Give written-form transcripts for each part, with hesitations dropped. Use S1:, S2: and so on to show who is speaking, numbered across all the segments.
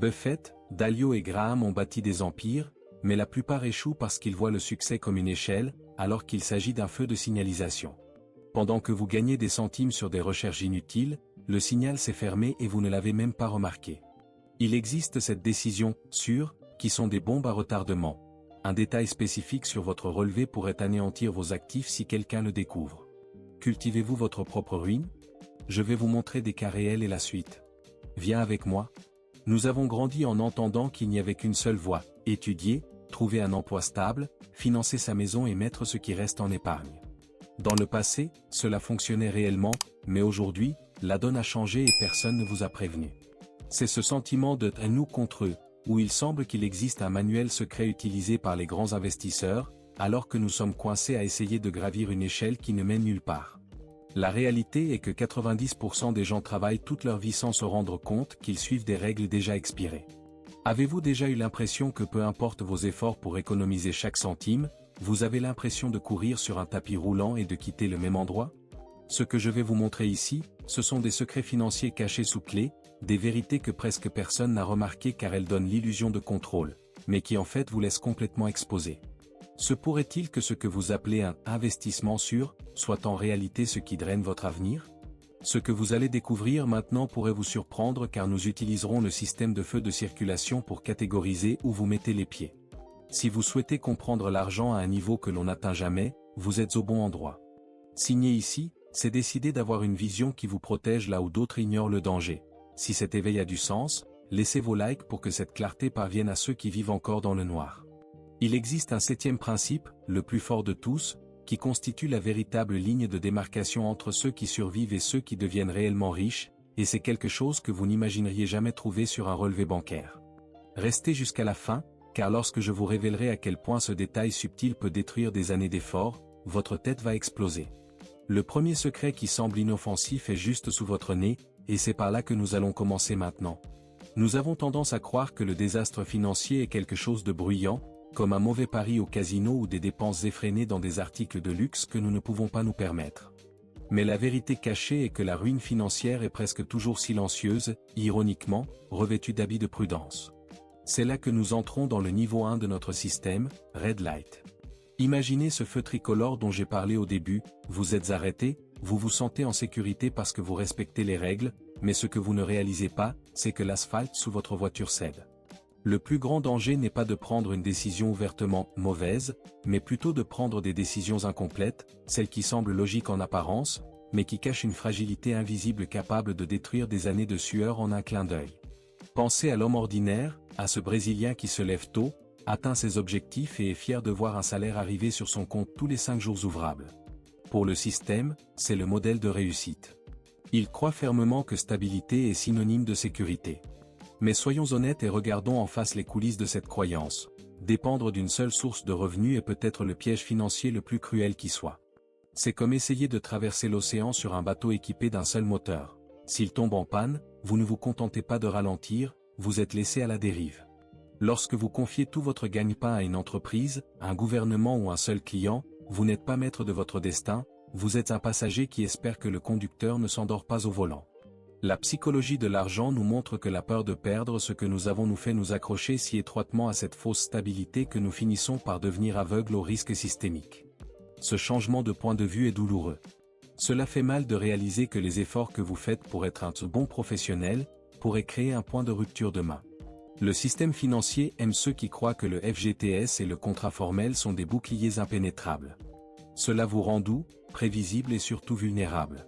S1: Buffett, Dalio et Graham ont bâti des empires, mais la plupart échouent parce qu'ils voient le succès comme une échelle, alors qu'il s'agit d'un feu de signalisation. Pendant que vous gagnez des centimes sur des recherches inutiles, le signal s'est fermé et vous ne l'avez même pas remarqué. Il existe cette décision, sûre, qui sont des bombes à retardement. Un détail spécifique sur votre relevé pourrait anéantir vos actifs si quelqu'un le découvre. Cultivez-vous votre propre ruine? Je vais vous montrer des cas réels et la suite. Viens avec moi. Nous avons grandi en entendant qu'il n'y avait qu'une seule voie, étudier, trouver un emploi stable, financer sa maison et mettre ce qui reste en épargne. Dans le passé, cela fonctionnait réellement, mais aujourd'hui, la donne a changé et personne ne vous a prévenu. C'est ce sentiment de « nous contre eux », où il semble qu'il existe un manuel secret utilisé par les grands investisseurs, alors que nous sommes coincés à essayer de gravir une échelle qui ne mène nulle part. La réalité est que 90% des gens travaillent toute leur vie sans se rendre compte qu'ils suivent des règles déjà expirées. Avez-vous déjà eu l'impression que peu importe vos efforts pour économiser chaque centime, vous avez l'impression de courir sur un tapis roulant et de quitter le même endroit? Ce que je vais vous montrer ici, ce sont des secrets financiers cachés sous clé, des vérités que presque personne n'a remarquées car elles donnent l'illusion de contrôle, mais qui en fait vous laissent complètement exposé. Se pourrait-il que ce que vous appelez un « investissement sûr » soit en réalité ce qui draine votre avenir? Ce que vous allez découvrir maintenant pourrait vous surprendre car nous utiliserons le système de feu de circulation pour catégoriser où vous mettez les pieds. Si vous souhaitez comprendre l'argent à un niveau que l'on n'atteint jamais, vous êtes au bon endroit. Signer ici, c'est décider d'avoir une vision qui vous protège là où d'autres ignorent le danger. Si cet éveil a du sens, laissez vos likes pour que cette clarté parvienne à ceux qui vivent encore dans le noir. Il existe un septième principe, le plus fort de tous, qui constitue la véritable ligne de démarcation entre ceux qui survivent et ceux qui deviennent réellement riches, et c'est quelque chose que vous n'imagineriez jamais trouver sur un relevé bancaire. Restez jusqu'à la fin, car lorsque je vous révélerai à quel point ce détail subtil peut détruire des années d'efforts, votre tête va exploser. Le premier secret qui semble inoffensif est juste sous votre nez, et c'est par là que nous allons commencer maintenant. Nous avons tendance à croire que le désastre financier est quelque chose de bruyant, comme un mauvais pari au casino ou des dépenses effrénées dans des articles de luxe que nous ne pouvons pas nous permettre. Mais la vérité cachée est que la ruine financière est presque toujours silencieuse, ironiquement, revêtue d'habits de prudence. C'est là que nous entrons dans le niveau 1 de notre système, Red Light. Imaginez ce feu tricolore dont j'ai parlé au début, vous êtes arrêté, vous vous sentez en sécurité parce que vous respectez les règles, mais ce que vous ne réalisez pas, c'est que l'asphalte sous votre voiture cède. Le plus grand danger n'est pas de prendre une décision ouvertement mauvaise, mais plutôt de prendre des décisions incomplètes, celles qui semblent logiques en apparence, mais qui cachent une fragilité invisible capable de détruire des années de sueur en un clin d'œil. Pensez à l'homme ordinaire, à ce Brésilien qui se lève tôt, atteint ses objectifs et est fier de voir un salaire arriver sur son compte tous les 5 jours ouvrables. Pour le système, c'est le modèle de réussite. Il croit fermement que stabilité est synonyme de sécurité. Mais soyons honnêtes et regardons en face les coulisses de cette croyance. Dépendre d'une seule source de revenus est peut-être le piège financier le plus cruel qui soit. C'est comme essayer de traverser l'océan sur un bateau équipé d'un seul moteur. S'il tombe en panne, vous ne vous contentez pas de ralentir, vous êtes laissé à la dérive. Lorsque vous confiez tout votre gagne-pain à une entreprise, un gouvernement ou un seul client, vous n'êtes pas maître de votre destin, vous êtes un passager qui espère que le conducteur ne s'endort pas au volant. La psychologie de l'argent nous montre que la peur de perdre ce que nous avons nous fait nous accrocher si étroitement à cette fausse stabilité que nous finissons par devenir aveugles aux risques systémiques. Ce changement de point de vue est douloureux. Cela fait mal de réaliser que les efforts que vous faites pour être un bon professionnel pourraient créer un point de rupture demain. Le système financier aime ceux qui croient que le FGTS et le contrat formel sont des boucliers impénétrables. Cela vous rend doux, prévisible et surtout vulnérable.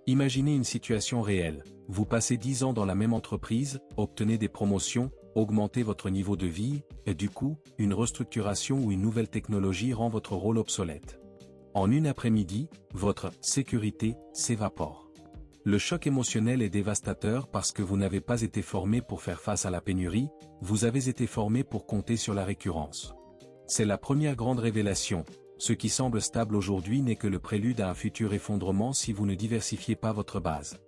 S1: Imaginez une situation réelle. Vous passez 10 ans dans la même entreprise, obtenez des promotions, augmentez votre niveau de vie, et du coup, une restructuration ou une nouvelle technologie rend votre rôle obsolète. En une après-midi, votre « sécurité » s'évapore. Le choc émotionnel est dévastateur parce que vous n'avez pas été formé pour faire face à la pénurie, vous avez été formé pour compter sur la récurrence. C'est la première grande révélation. Ce qui semble stable aujourd'hui n'est que le prélude à un futur effondrement si vous ne diversifiez pas votre base.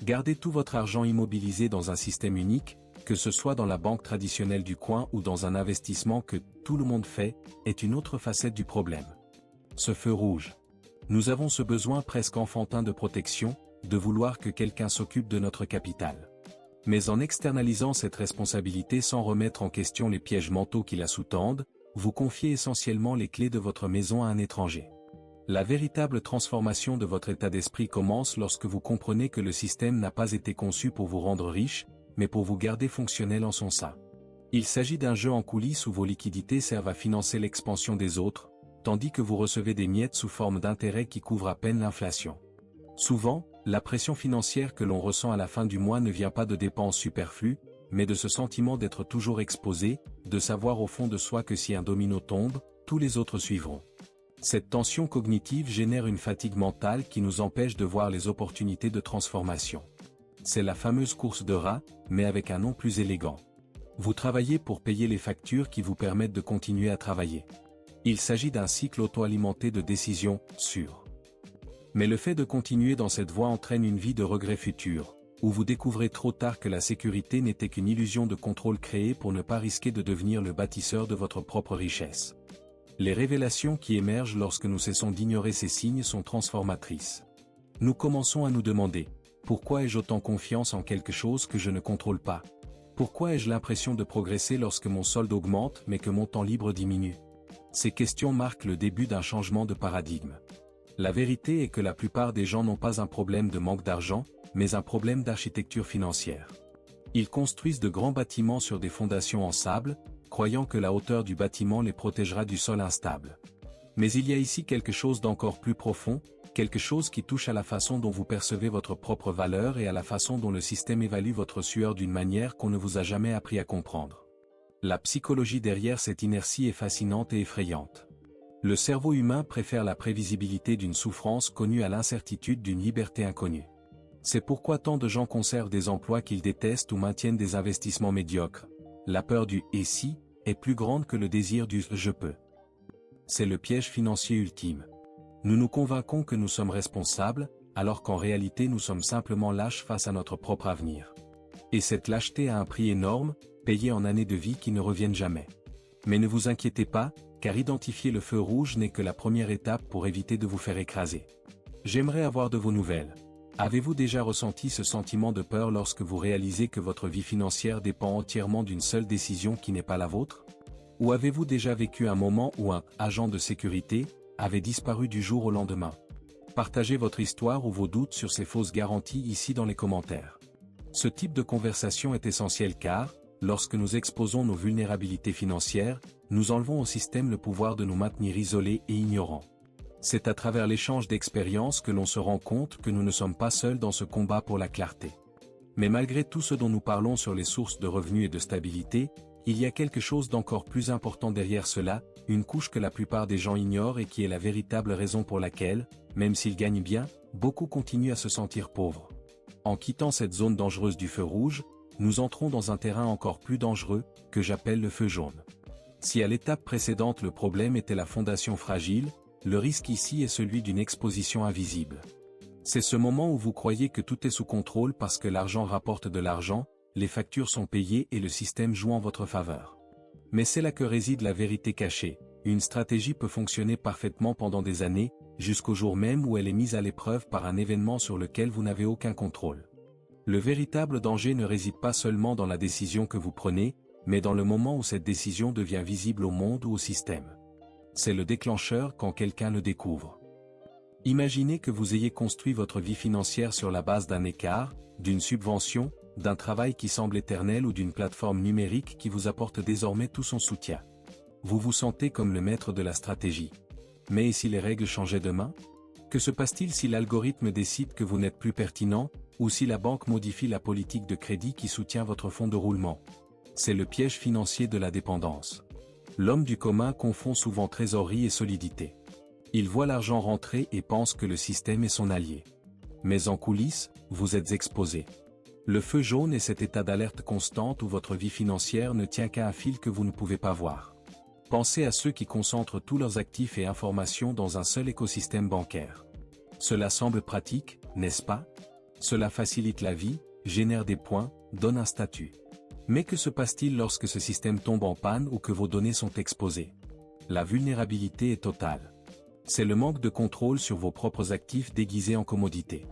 S1: Gardez tout votre argent immobilisé dans un système unique, que ce soit dans la banque traditionnelle du coin ou dans un investissement que tout le monde fait, est une autre facette du problème. Ce feu rouge. Nous avons ce besoin presque enfantin de protection, de vouloir que quelqu'un s'occupe de notre capital. Mais en externalisant cette responsabilité sans remettre en question les pièges mentaux qui la sous-tendent, vous confiez essentiellement les clés de votre maison à un étranger. La véritable transformation de votre état d'esprit commence lorsque vous comprenez que le système n'a pas été conçu pour vous rendre riche, mais pour vous garder fonctionnel en son sein. Il s'agit d'un jeu en coulisses où vos liquidités servent à financer l'expansion des autres, tandis que vous recevez des miettes sous forme d'intérêts qui couvrent à peine l'inflation. Souvent, la pression financière que l'on ressent à la fin du mois ne vient pas de dépenses superflues, mais de ce sentiment d'être toujours exposé, de savoir au fond de soi que si un domino tombe, tous les autres suivront. Cette tension cognitive génère une fatigue mentale qui nous empêche de voir les opportunités de transformation. C'est la fameuse course de rats, mais avec un nom plus élégant. Vous travaillez pour payer les factures qui vous permettent de continuer à travailler. Il s'agit d'un cycle auto-alimenté de décisions sûres. Mais le fait de continuer dans cette voie entraîne une vie de regrets futurs, où vous découvrez trop tard que la sécurité n'était qu'une illusion de contrôle créée pour ne pas risquer de devenir le bâtisseur de votre propre richesse. Les révélations qui émergent lorsque nous cessons d'ignorer ces signes sont transformatrices. Nous commençons à nous demander, pourquoi ai-je autant confiance en quelque chose que je ne contrôle pas ? Pourquoi ai-je l'impression de progresser lorsque mon solde augmente mais que mon temps libre diminue ? Ces questions marquent le début d'un changement de paradigme. La vérité est que la plupart des gens n'ont pas un problème de manque d'argent, mais un problème d'architecture financière. Ils construisent de grands bâtiments sur des fondations en sable, croyant que la hauteur du bâtiment les protégera du sol instable. Mais il y a ici quelque chose d'encore plus profond, quelque chose qui touche à la façon dont vous percevez votre propre valeur et à la façon dont le système évalue votre sueur d'une manière qu'on ne vous a jamais appris à comprendre. La psychologie derrière cette inertie est fascinante et effrayante. Le cerveau humain préfère la prévisibilité d'une souffrance connue à l'incertitude d'une liberté inconnue. C'est pourquoi tant de gens conservent des emplois qu'ils détestent ou maintiennent des investissements médiocres. La peur du « et si » est plus grande que le désir du « je peux ». C'est le piège financier ultime. Nous nous convainquons que nous sommes responsables, alors qu'en réalité nous sommes simplement lâches face à notre propre avenir. Et cette lâcheté a un prix énorme, payé en années de vie qui ne reviennent jamais. Mais ne vous inquiétez pas, car identifier le feu rouge n'est que la première étape pour éviter de vous faire écraser. J'aimerais avoir de vos nouvelles. Avez-vous déjà ressenti ce sentiment de peur lorsque vous réalisez que votre vie financière dépend entièrement d'une seule décision qui n'est pas la vôtre ? Ou avez-vous déjà vécu un moment où un « agent de sécurité » avait disparu du jour au lendemain ? Partagez votre histoire ou vos doutes sur ces fausses garanties ici dans les commentaires. Ce type de conversation est essentiel car, lorsque nous exposons nos vulnérabilités financières, nous enlevons au système le pouvoir de nous maintenir isolés et ignorants. C'est à travers l'échange d'expériences que l'on se rend compte que nous ne sommes pas seuls dans ce combat pour la clarté. Mais malgré tout ce dont nous parlons sur les sources de revenus et de stabilité, il y a quelque chose d'encore plus important derrière cela, une couche que la plupart des gens ignorent et qui est la véritable raison pour laquelle, même s'ils gagnent bien, beaucoup continuent à se sentir pauvres. En quittant cette zone dangereuse du feu rouge, nous entrons dans un terrain encore plus dangereux, que j'appelle le feu jaune. Si à l'étape précédente le problème était la fondation fragile, le risque ici est celui d'une exposition invisible. C'est ce moment où vous croyez que tout est sous contrôle parce que l'argent rapporte de l'argent, les factures sont payées et le système joue en votre faveur. Mais c'est là que réside la vérité cachée. Une stratégie peut fonctionner parfaitement pendant des années, jusqu'au jour même où elle est mise à l'épreuve par un événement sur lequel vous n'avez aucun contrôle. Le véritable danger ne réside pas seulement dans la décision que vous prenez, mais dans le moment où cette décision devient visible au monde ou au système. C'est le déclencheur quand quelqu'un le découvre. Imaginez que vous ayez construit votre vie financière sur la base d'un écart, d'une subvention, d'un travail qui semble éternel ou d'une plateforme numérique qui vous apporte désormais tout son soutien. Vous vous sentez comme le maître de la stratégie. Mais et si les règles changeaient demain ? Que se passe-t-il si l'algorithme décide que vous n'êtes plus pertinent, ou si la banque modifie la politique de crédit qui soutient votre fonds de roulement ? C'est le piège financier de la dépendance. L'homme du commun confond souvent trésorerie et solidité. Il voit l'argent rentrer et pense que le système est son allié. Mais en coulisses, vous êtes exposé. Le feu jaune est cet état d'alerte constante où votre vie financière ne tient qu'à un fil que vous ne pouvez pas voir. Pensez à ceux qui concentrent tous leurs actifs et informations dans un seul écosystème bancaire. Cela semble pratique, n'est-ce pas ? Cela facilite la vie, génère des points, donne un statut. Mais que se passe-t-il lorsque ce système tombe en panne ou que vos données sont exposées ? La vulnérabilité est totale. C'est le manque de contrôle sur vos propres actifs déguisés en commodité.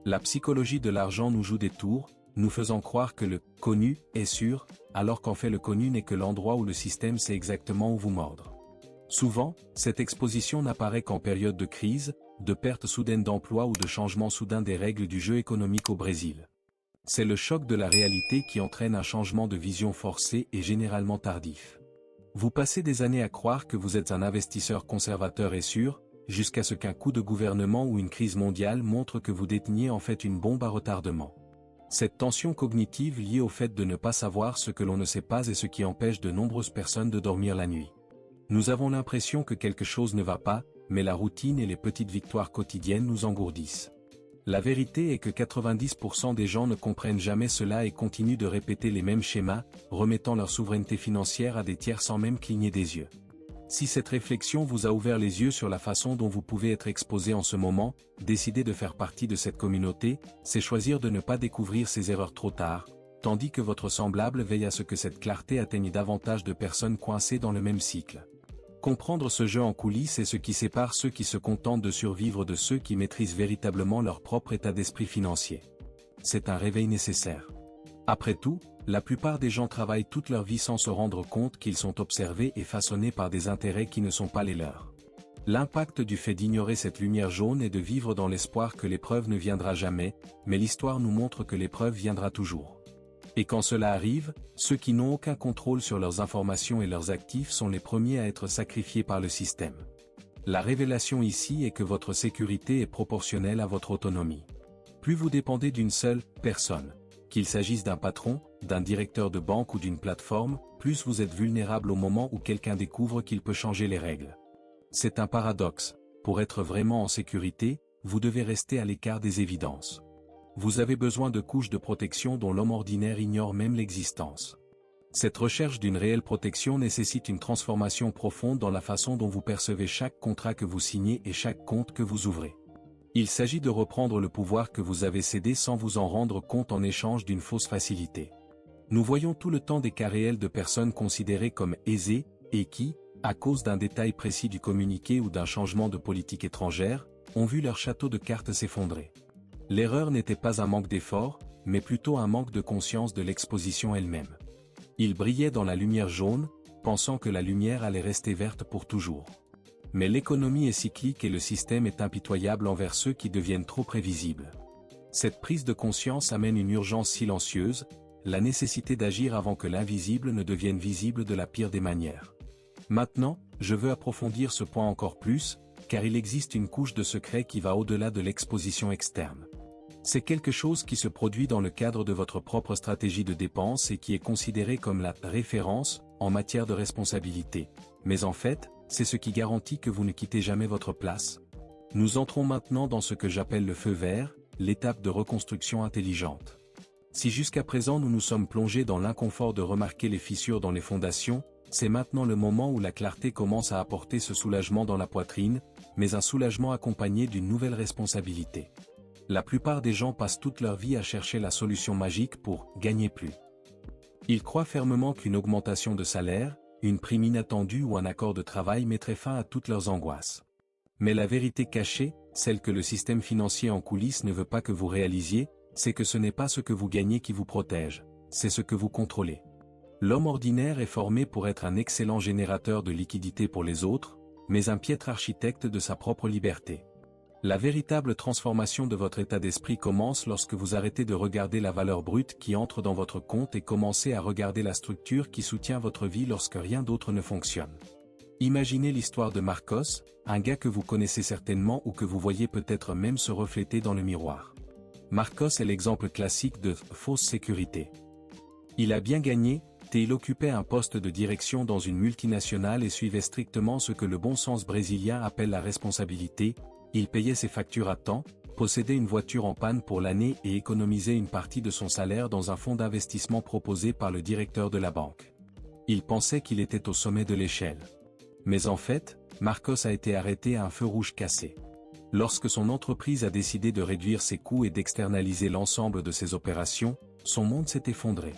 S1: La psychologie de l'argent nous joue des tours, nous faisant croire que le « connu » est sûr, alors qu'en fait le connu n'est que l'endroit où le système sait exactement où vous mordre. Souvent, cette exposition n'apparaît qu'en période de crise, de perte soudaine d'emploi ou de changement soudain des règles du jeu économique au Brésil. C'est le choc de la réalité qui entraîne un changement de vision forcé et généralement tardif. Vous passez des années à croire que vous êtes un investisseur conservateur et sûr, jusqu'à ce qu'un coup de gouvernement ou une crise mondiale montre que vous déteniez en fait une bombe à retardement. Cette tension cognitive liée au fait de ne pas savoir ce que l'on ne sait pas est ce qui empêche de nombreuses personnes de dormir la nuit. Nous avons l'impression que quelque chose ne va pas, mais la routine et les petites victoires quotidiennes nous engourdissent. La vérité est que 90% des gens ne comprennent jamais cela et continuent de répéter les mêmes schémas, remettant leur souveraineté financière à des tiers sans même cligner des yeux. Si cette réflexion vous a ouvert les yeux sur la façon dont vous pouvez être exposé en ce moment, décider de faire partie de cette communauté, c'est choisir de ne pas découvrir ces erreurs trop tard, tandis que votre semblable veille à ce que cette clarté atteigne davantage de personnes coincées dans le même cycle. Comprendre ce jeu en coulisses est ce qui sépare ceux qui se contentent de survivre de ceux qui maîtrisent véritablement leur propre état d'esprit financier. C'est un réveil nécessaire. Après tout, la plupart des gens travaillent toute leur vie sans se rendre compte qu'ils sont observés et façonnés par des intérêts qui ne sont pas les leurs. L'impact du fait d'ignorer cette lumière jaune est de vivre dans l'espoir que l'épreuve ne viendra jamais, mais l'histoire nous montre que l'épreuve viendra toujours. Et quand cela arrive, ceux qui n'ont aucun contrôle sur leurs informations et leurs actifs sont les premiers à être sacrifiés par le système. La révélation ici est que votre sécurité est proportionnelle à votre autonomie. Plus vous dépendez d'une seule personne, qu'il s'agisse d'un patron, d'un directeur de banque ou d'une plateforme, plus vous êtes vulnérable au moment où quelqu'un découvre qu'il peut changer les règles. C'est un paradoxe. Pour être vraiment en sécurité, vous devez rester à l'écart des évidences. Vous avez besoin de couches de protection dont l'homme ordinaire ignore même l'existence. Cette recherche d'une réelle protection nécessite une transformation profonde dans la façon dont vous percevez chaque contrat que vous signez et chaque compte que vous ouvrez. Il s'agit de reprendre le pouvoir que vous avez cédé sans vous en rendre compte en échange d'une fausse facilité. Nous voyons tout le temps des cas réels de personnes considérées comme aisées, et qui, à cause d'un détail précis du communiqué ou d'un changement de politique étrangère, ont vu leur château de cartes s'effondrer. L'erreur n'était pas un manque d'effort, mais plutôt un manque de conscience de l'exposition elle-même. Ils brillaient dans la lumière jaune, pensant que la lumière allait rester verte pour toujours. Mais l'économie est cyclique et le système est impitoyable envers ceux qui deviennent trop prévisibles. Cette prise de conscience amène une urgence silencieuse, la nécessité d'agir avant que l'invisible ne devienne visible de la pire des manières. Maintenant, je veux approfondir ce point encore plus, car il existe une couche de secret qui va au-delà de l'exposition externe. C'est quelque chose qui se produit dans le cadre de votre propre stratégie de dépense et qui est considéré comme la référence en matière de responsabilité. Mais en fait, c'est ce qui garantit que vous ne quittez jamais votre place. Nous entrons maintenant dans ce que j'appelle le feu vert, l'étape de reconstruction intelligente. Si jusqu'à présent nous nous sommes plongés dans l'inconfort de remarquer les fissures dans les fondations, c'est maintenant le moment où la clarté commence à apporter ce soulagement dans la poitrine, mais un soulagement accompagné d'une nouvelle responsabilité. La plupart des gens passent toute leur vie à chercher la solution magique pour « gagner plus ». Ils croient fermement qu'une augmentation de salaire, une prime inattendue ou un accord de travail mettrait fin à toutes leurs angoisses. Mais la vérité cachée, celle que le système financier en coulisses ne veut pas que vous réalisiez, c'est que ce n'est pas ce que vous gagnez qui vous protège, c'est ce que vous contrôlez. L'homme ordinaire est formé pour être un excellent générateur de liquidités pour les autres, mais un piètre architecte de sa propre liberté. La véritable transformation de votre état d'esprit commence lorsque vous arrêtez de regarder la valeur brute qui entre dans votre compte et commencez à regarder la structure qui soutient votre vie lorsque rien d'autre ne fonctionne. Imaginez l'histoire de Marcos, un gars que vous connaissez certainement ou que vous voyez peut-être même se refléter dans le miroir. Marcos est l'exemple classique de fausse sécurité. Il a bien gagné, et il occupait un poste de direction dans une multinationale et suivait strictement ce que le bon sens brésilien appelle la responsabilité. Il payait ses factures à temps, possédait une voiture en panne pour l'année et économisait une partie de son salaire dans un fonds d'investissement proposé par le directeur de la banque. Il pensait qu'il était au sommet de l'échelle. Mais en fait, Marcos a été arrêté à un feu rouge cassé. Lorsque son entreprise a décidé de réduire ses coûts et d'externaliser l'ensemble de ses opérations, son monde s'est effondré.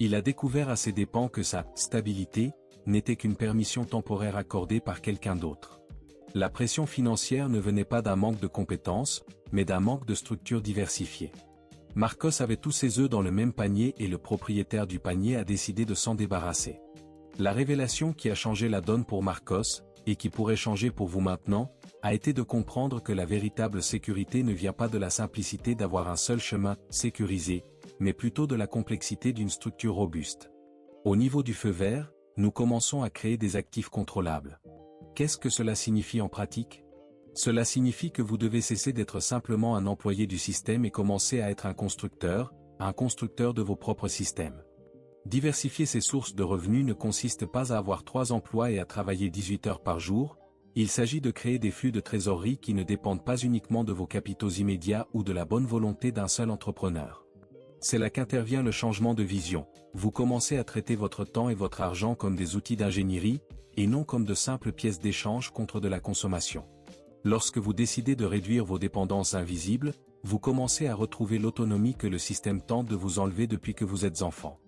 S1: Il a découvert à ses dépens que sa « stabilité » n'était qu'une permission temporaire accordée par quelqu'un d'autre. La pression financière ne venait pas d'un manque de compétences, mais d'un manque de structure diversifiée. Marcos avait tous ses œufs dans le même panier et le propriétaire du panier a décidé de s'en débarrasser. La révélation qui a changé la donne pour Marcos, et qui pourrait changer pour vous maintenant, a été de comprendre que la véritable sécurité ne vient pas de la simplicité d'avoir un seul chemin sécurisé, mais plutôt de la complexité d'une structure robuste. Au niveau du feu vert, nous commençons à créer des actifs contrôlables. Qu'est-ce que cela signifie en pratique? Cela signifie que vous devez cesser d'être simplement un employé du système et commencer à être un constructeur de vos propres systèmes. Diversifier ses sources de revenus ne consiste pas à avoir 3 emplois et à travailler 18 heures par jour, il s'agit de créer des flux de trésorerie qui ne dépendent pas uniquement de vos capitaux immédiats ou de la bonne volonté d'un seul entrepreneur. C'est là qu'intervient le changement de vision. Vous commencez à traiter votre temps et votre argent comme des outils d'ingénierie, et non comme de simples pièces d'échange contre de la consommation. Lorsque vous décidez de réduire vos dépendances invisibles, vous commencez à retrouver l'autonomie que le système tente de vous enlever depuis que vous êtes enfant.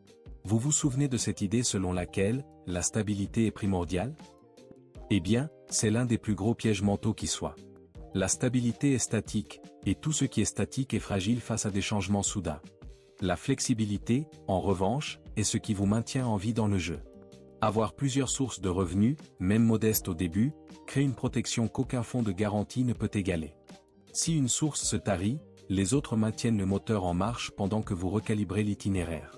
S1: Vous vous souvenez de cette idée selon laquelle la stabilité est primordiale? Eh bien, c'est l'un des plus gros pièges mentaux qui soit. La stabilité est statique, et tout ce qui est statique est fragile face à des changements soudains. La flexibilité, en revanche, est ce qui vous maintient en vie dans le jeu. Avoir plusieurs sources de revenus, même modestes au début, crée une protection qu'aucun fonds de garantie ne peut égaler. Si une source se tarit, les autres maintiennent le moteur en marche pendant que vous recalibrez l'itinéraire.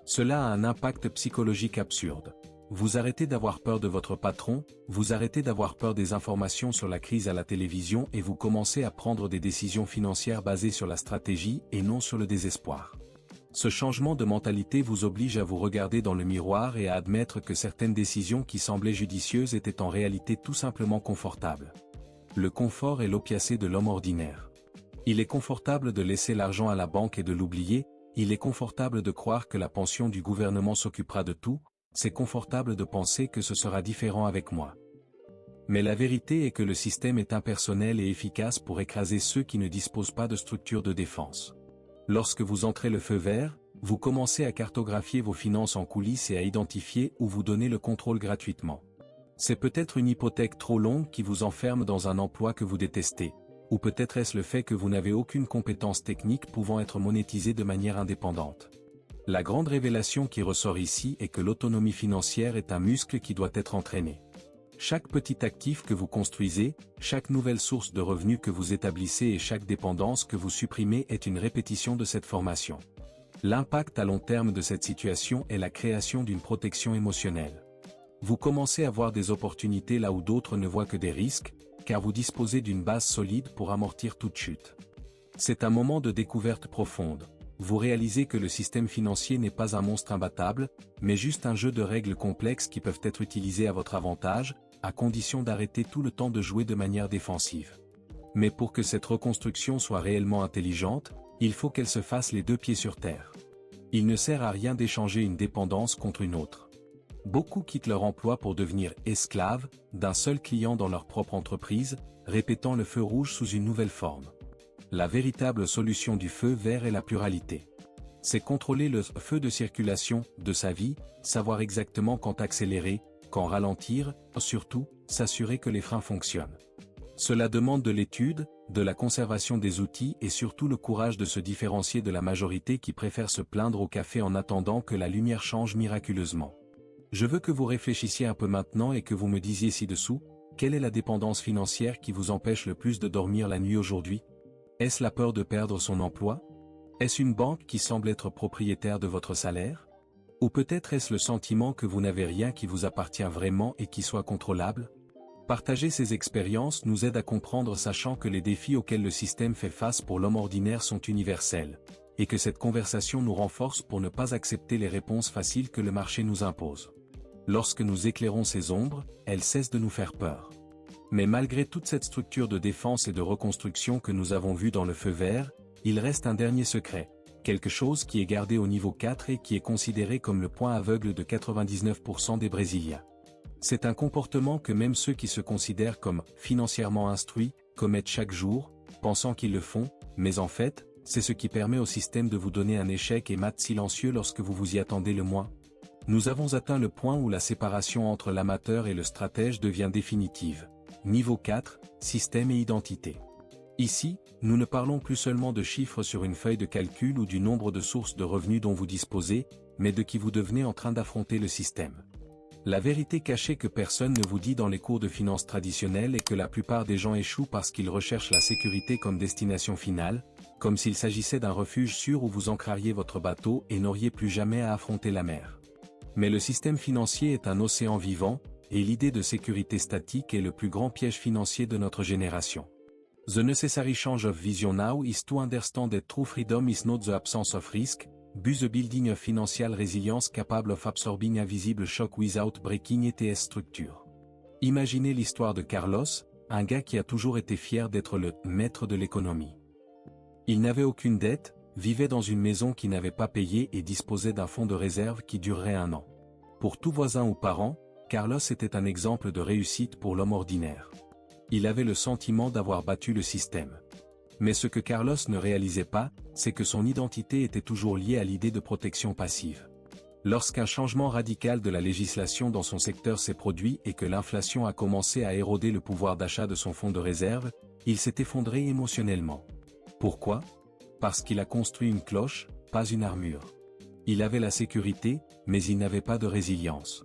S1: Cela a un impact psychologique absurde. Vous arrêtez d'avoir peur de votre patron, vous arrêtez d'avoir peur des informations sur la crise à la télévision et vous commencez à prendre des décisions financières basées sur la stratégie et non sur le désespoir. Ce changement de mentalité vous oblige à vous regarder dans le miroir et à admettre que certaines décisions qui semblaient judicieuses étaient en réalité tout simplement confortables. Le confort est l'opiacé de l'homme ordinaire. Il est confortable de laisser l'argent à la banque et de l'oublier, il est confortable de croire que la pension du gouvernement s'occupera de tout, c'est confortable de penser que ce sera différent avec moi. Mais la vérité est que le système est impersonnel et efficace pour écraser ceux qui ne disposent pas de structure de défense. Lorsque vous entrez le feu vert, vous commencez à cartographier vos finances en coulisses et à identifier où vous donnez le contrôle gratuitement. C'est peut-être une hypothèque trop longue qui vous enferme dans un emploi que vous détestez, ou peut-être est-ce le fait que vous n'avez aucune compétence technique pouvant être monétisée de manière indépendante. La grande révélation qui ressort ici est que l'autonomie financière est un muscle qui doit être entraîné. Chaque petit actif que vous construisez, chaque nouvelle source de revenus que vous établissez et chaque dépendance que vous supprimez est une répétition de cette formation. L'impact à long terme de cette situation est la création d'une protection émotionnelle. Vous commencez à voir des opportunités là où d'autres ne voient que des risques, car vous disposez d'une base solide pour amortir toute chute. C'est un moment de découverte profonde. Vous réalisez que le système financier n'est pas un monstre imbattable, mais juste un jeu de règles complexes qui peuvent être utilisées à votre avantage, à condition d'arrêter tout le temps de jouer de manière défensive. Mais pour que cette reconstruction soit réellement intelligente, il faut qu'elle se fasse les 2 pieds sur terre. Il ne sert à rien d'échanger une dépendance contre une autre. Beaucoup quittent leur emploi pour devenir esclaves d'un seul client dans leur propre entreprise, répétant le feu rouge sous une nouvelle forme. La véritable solution du feu vert est la pluralité. C'est contrôler le feu de circulation de sa vie, savoir exactement quand accélérer, quand ralentir, surtout, s'assurer que les freins fonctionnent. Cela demande de l'étude, de la conservation des outils et surtout le courage de se différencier de la majorité qui préfère se plaindre au café en attendant que la lumière change miraculeusement. Je veux que vous réfléchissiez un peu maintenant et que vous me disiez ci-dessous, quelle est la dépendance financière qui vous empêche le plus de dormir la nuit aujourd'hui? Est-ce la peur de perdre son emploi? Est-ce une banque qui semble être propriétaire de votre salaire? Ou peut-être est-ce le sentiment que vous n'avez rien qui vous appartient vraiment et qui soit contrôlable? Partager ces expériences nous aide à comprendre sachant que les défis auxquels le système fait face pour l'homme ordinaire sont universels, et que cette conversation nous renforce pour ne pas accepter les réponses faciles que le marché nous impose. Lorsque nous éclairons ces ombres, elles cessent de nous faire peur. Mais malgré toute cette structure de défense et de reconstruction que nous avons vue dans le feu vert, il reste un dernier secret, quelque chose qui est gardé au niveau 4 et qui est considéré comme le point aveugle de 99% des Brésiliens. C'est un comportement que même ceux qui se considèrent comme financièrement instruits commettent chaque jour, pensant qu'ils le font, mais en fait, c'est ce qui permet au système de vous donner un échec et mat silencieux lorsque vous vous y attendez le moins. Nous avons atteint le point où la séparation entre l'amateur et le stratège devient définitive. Niveau 4, système et identité. Ici, nous ne parlons plus seulement de chiffres sur une feuille de calcul ou du nombre de sources de revenus dont vous disposez, mais de qui vous devenez en train d'affronter le système. La vérité cachée que personne ne vous dit dans les cours de finance traditionnels est que la plupart des gens échouent parce qu'ils recherchent la sécurité comme destination finale, comme s'il s'agissait d'un refuge sûr où vous ancreriez votre bateau et n'auriez plus jamais à affronter la mer. Mais le système financier est un océan vivant, et l'idée de sécurité statique est le plus grand piège financier de notre génération. The necessary change of vision now is to understand that true freedom is not the absence of risk, but the building of financial resilience capable of absorbing a visible shock without breaking its structure. Imaginez l'histoire de Carlos, un gars qui a toujours été fier d'être le « maître de l'économie ». Il n'avait aucune dette, vivait dans une maison qui n'avait pas payé et disposait d'un fonds de réserve qui durerait 1 an. Pour tout voisin ou parent, Carlos était un exemple de réussite pour l'homme ordinaire. Il avait le sentiment d'avoir battu le système. Mais ce que Carlos ne réalisait pas, c'est que son identité était toujours liée à l'idée de protection passive. Lorsqu'un changement radical de la législation dans son secteur s'est produit et que l'inflation a commencé à éroder le pouvoir d'achat de son fonds de réserve, il s'est effondré émotionnellement. Pourquoi ? Parce qu'il a construit une cloche, pas une armure. Il avait la sécurité, mais il n'avait pas de résilience.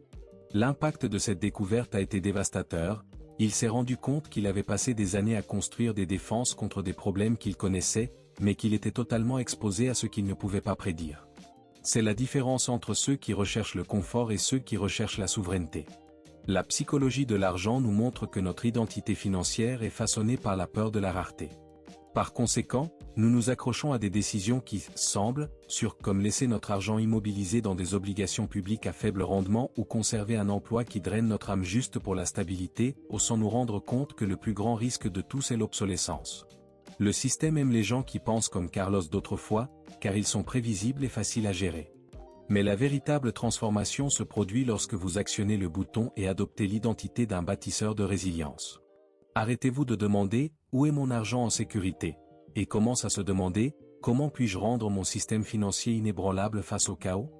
S1: L'impact de cette découverte a été dévastateur. Il s'est rendu compte qu'il avait passé des années à construire des défenses contre des problèmes qu'il connaissait, mais qu'il était totalement exposé à ce qu'il ne pouvait pas prédire. C'est la différence entre ceux qui recherchent le confort et ceux qui recherchent la souveraineté. La psychologie de l'argent nous montre que notre identité financière est façonnée par la peur de la rareté. Par conséquent, nous nous accrochons à des décisions qui semblent sûres, comme laisser notre argent immobilisé dans des obligations publiques à faible rendement ou conserver un emploi qui draine notre âme juste pour la stabilité, sans nous rendre compte que le plus grand risque de tous est l'obsolescence. Le système aime les gens qui pensent comme Carlos d'autrefois, car ils sont prévisibles et faciles à gérer. Mais la véritable transformation se produit lorsque vous actionnez le bouton et adoptez l'identité d'un bâtisseur de résilience. Arrêtez-vous de demander « Où est mon argent en sécurité ?» et commence à se demander « Comment puis-je rendre mon système financier inébranlable face au chaos ?»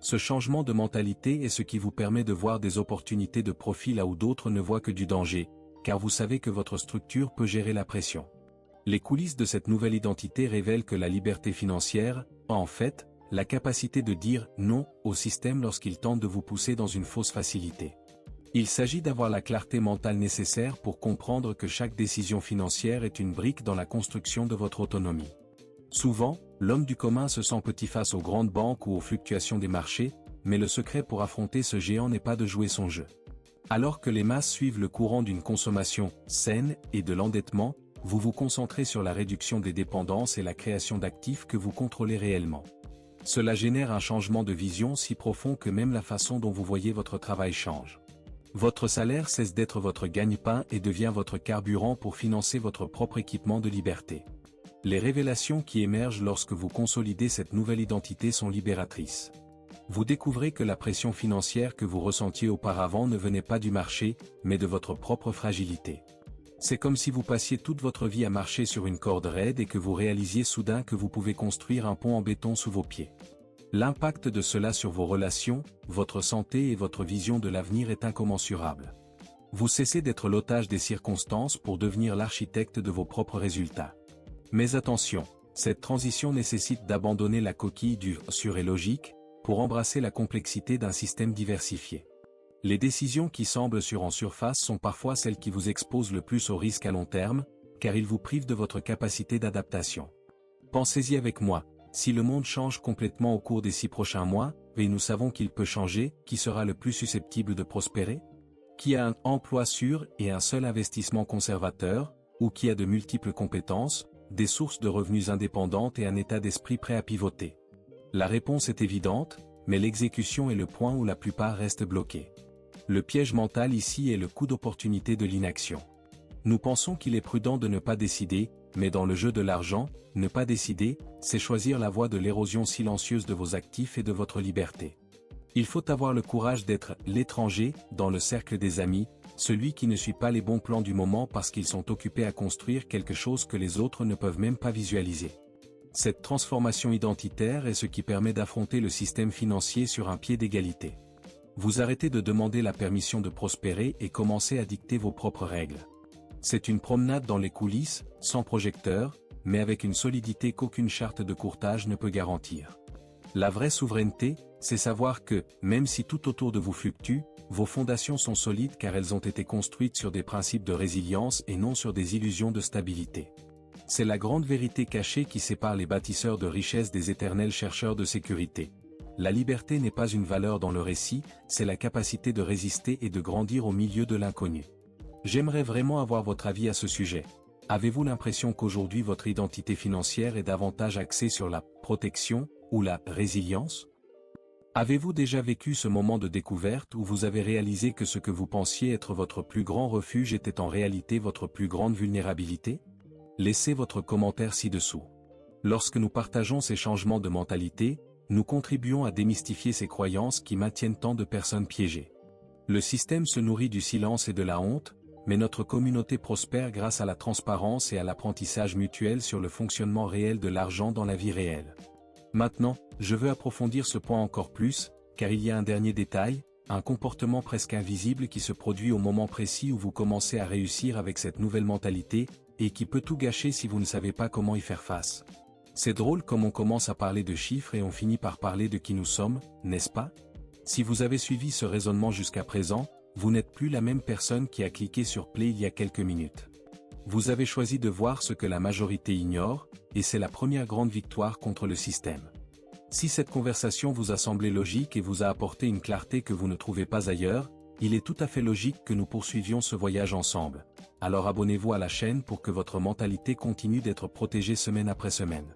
S1: Ce changement de mentalité est ce qui vous permet de voir des opportunités de profit là où d'autres ne voient que du danger, car vous savez que votre structure peut gérer la pression. Les coulisses de cette nouvelle identité révèlent que la liberté financière a en fait la capacité de dire « non » au système lorsqu'il tente de vous pousser dans une fausse facilité. Il s'agit d'avoir la clarté mentale nécessaire pour comprendre que chaque décision financière est une brique dans la construction de votre autonomie. Souvent, l'homme du commun se sent petit face aux grandes banques ou aux fluctuations des marchés, mais le secret pour affronter ce géant n'est pas de jouer son jeu. Alors que les masses suivent le courant d'une consommation saine et de l'endettement, vous vous concentrez sur la réduction des dépendances et la création d'actifs que vous contrôlez réellement. Cela génère un changement de vision si profond que même la façon dont vous voyez votre travail change. Votre salaire cesse d'être votre gagne-pain et devient votre carburant pour financer votre propre équipement de liberté. Les révélations qui émergent lorsque vous consolidez cette nouvelle identité sont libératrices. Vous découvrez que la pression financière que vous ressentiez auparavant ne venait pas du marché, mais de votre propre fragilité. C'est comme si vous passiez toute votre vie à marcher sur une corde raide et que vous réalisiez soudain que vous pouvez construire un pont en béton sous vos pieds. L'impact de cela sur vos relations, votre santé et votre vision de l'avenir est incommensurable. Vous cessez d'être l'otage des circonstances pour devenir l'architecte de vos propres résultats. Mais attention, cette transition nécessite d'abandonner la coquille du « sûr et logique » pour embrasser la complexité d'un système diversifié. Les décisions qui semblent sûres en surface sont parfois celles qui vous exposent le plus au risque à long terme, car ils vous privent de votre capacité d'adaptation. Pensez-y avec moi. Si le monde change complètement au cours des 6 prochains mois, et nous savons qu'il peut changer, qui sera le plus susceptible de prospérer ? Qui a un emploi sûr et un seul investissement conservateur, ou qui a de multiples compétences, des sources de revenus indépendantes et un état d'esprit prêt à pivoter ? La réponse est évidente, mais l'exécution est le point où la plupart restent bloqués. Le piège mental ici est le coût d'opportunité de l'inaction. Nous pensons qu'il est prudent de ne pas décider, mais dans le jeu de l'argent, ne pas décider, c'est choisir la voie de l'érosion silencieuse de vos actifs et de votre liberté. Il faut avoir le courage d'être l'étranger dans le cercle des amis, celui qui ne suit pas les bons plans du moment parce qu'ils sont occupés à construire quelque chose que les autres ne peuvent même pas visualiser. Cette transformation identitaire est ce qui permet d'affronter le système financier sur un pied d'égalité. Vous arrêtez de demander la permission de prospérer et commencez à dicter vos propres règles. C'est une promenade dans les coulisses, sans projecteur, mais avec une solidité qu'aucune charte de courtage ne peut garantir. La vraie souveraineté, c'est savoir que, même si tout autour de vous fluctue, vos fondations sont solides car elles ont été construites sur des principes de résilience et non sur des illusions de stabilité. C'est la grande vérité cachée qui sépare les bâtisseurs de richesse des éternels chercheurs de sécurité. La liberté n'est pas une valeur dans le récit, c'est la capacité de résister et de grandir au milieu de l'inconnu. J'aimerais vraiment avoir votre avis à ce sujet. Avez-vous l'impression qu'aujourd'hui votre identité financière est davantage axée sur la protection ou la résilience? Avez-vous déjà vécu ce moment de découverte où vous avez réalisé que ce que vous pensiez être votre plus grand refuge était en réalité votre plus grande vulnérabilité? Laissez votre commentaire ci-dessous. Lorsque nous partageons ces changements de mentalité, nous contribuons à démystifier ces croyances qui maintiennent tant de personnes piégées. Le système se nourrit du silence et de la honte, mais notre communauté prospère grâce à la transparence et à l'apprentissage mutuel sur le fonctionnement réel de l'argent dans la vie réelle. Maintenant, je veux approfondir ce point encore plus, car il y a un dernier détail, un comportement presque invisible qui se produit au moment précis où vous commencez à réussir avec cette nouvelle mentalité, et qui peut tout gâcher si vous ne savez pas comment y faire face. C'est drôle comme on commence à parler de chiffres et on finit par parler de qui nous sommes, n'est-ce pas? Si vous avez suivi ce raisonnement jusqu'à présent, vous n'êtes plus la même personne qui a cliqué sur Play il y a quelques minutes. Vous avez choisi de voir ce que la majorité ignore, et c'est la première grande victoire contre le système. Si cette conversation vous a semblé logique et vous a apporté une clarté que vous ne trouvez pas ailleurs, il est tout à fait logique que nous poursuivions ce voyage ensemble. Alors abonnez-vous à la chaîne pour que votre mentalité continue d'être protégée semaine après semaine.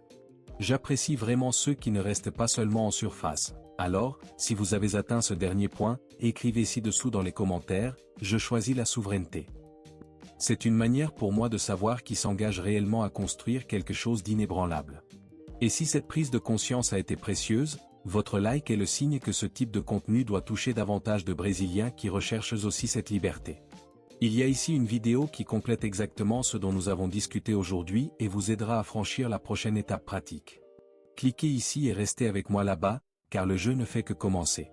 S1: J'apprécie vraiment ceux qui ne restent pas seulement en surface. Alors, si vous avez atteint ce dernier point, écrivez ci-dessous dans les commentaires, je choisis la souveraineté. C'est une manière pour moi de savoir qui s'engage réellement à construire quelque chose d'inébranlable. Et si cette prise de conscience a été précieuse, votre like est le signe que ce type de contenu doit toucher davantage de Brésiliens qui recherchent aussi cette liberté. Il y a ici une vidéo qui complète exactement ce dont nous avons discuté aujourd'hui et vous aidera à franchir la prochaine étape pratique. Cliquez ici et restez avec moi là-bas, car le jeu ne fait que commencer.